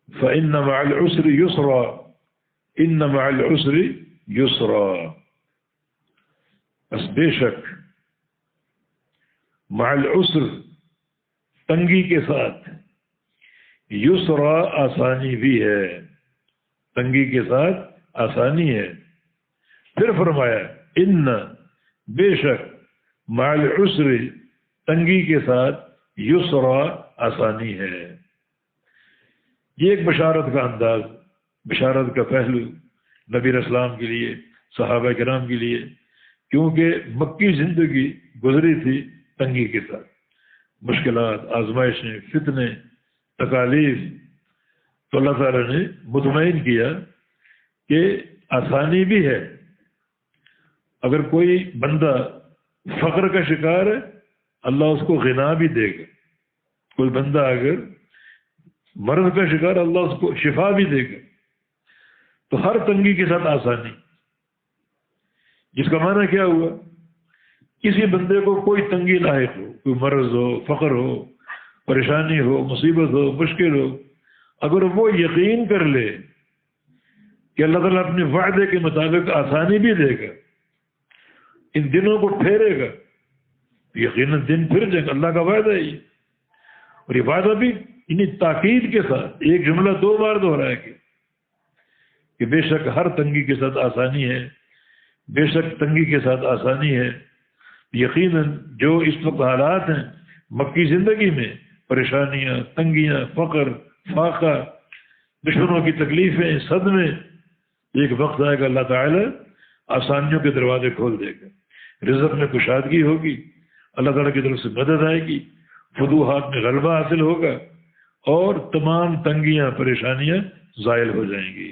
فإن مع العسر يسرا، ان مع العسر یسرا، بس بے شک مع العسر تنگی کے ساتھ، یسرا آسانی بھی ہے، تنگی کے ساتھ آسانی ہے۔ پھر فرمایا ان بے شک مع العسر تنگی کے ساتھ یسرا آسانی ہے۔ یہ ایک بشارت کا انداز، بشارت کا پہلو نبی اسلام کے لیے، صحابہ کرام کے لیے، کیونکہ مکی زندگی گزری تھی تنگی کے ساتھ، مشکلات، آزمائشیں، فتنے، تکالیف، تو اللہ تعالیٰ نے مطمئن کیا کہ آسانی بھی ہے۔ اگر کوئی بندہ فقر کا شکار ہے اللہ اس کو غنا بھی دے گا، کوئی بندہ اگر مرض کا شکار اللہ اس کو شفا بھی دے گا۔ تو ہر تنگی کے ساتھ آسانی، جس کا معنی کیا ہوا؟ کسی بندے کو کوئی تنگی لاحق ہو، کوئی مرض ہو، فقر ہو، پریشانی ہو، مصیبت ہو، مشکل ہو، اگر وہ یقین کر لے کہ اللہ تعالیٰ اپنے وعدے کے مطابق آسانی بھی دے گا، ان دنوں کو پھیرے گا، یقیناً دن پھر جائیں گے، اللہ کا وعدہ ہے یہ۔ اور یہ وعدہ بھی انہیں تاکید کے ساتھ، ایک جملہ دو بار دہرایا ہے کہ بے شک ہر تنگی کے ساتھ آسانی ہے، بے شک تنگی کے ساتھ آسانی ہے۔ یقیناً جو اس وقت حالات ہیں مکی زندگی میں، پریشانیاں، تنگیاں، فقر، فاقہ، دشمنوں کی تکلیفیں، صدمے، ایک وقت آئے گا اللہ تعالیٰ آسانیوں کے دروازے کھول دے گا، رزق میں کشادگی ہوگی، اللہ تعالیٰ کی طرف سے مدد آئے گی، فتوحات میں غلبہ حاصل ہوگا، اور تمام تنگیاں، پریشانیاں زائل ہو جائیں گی۔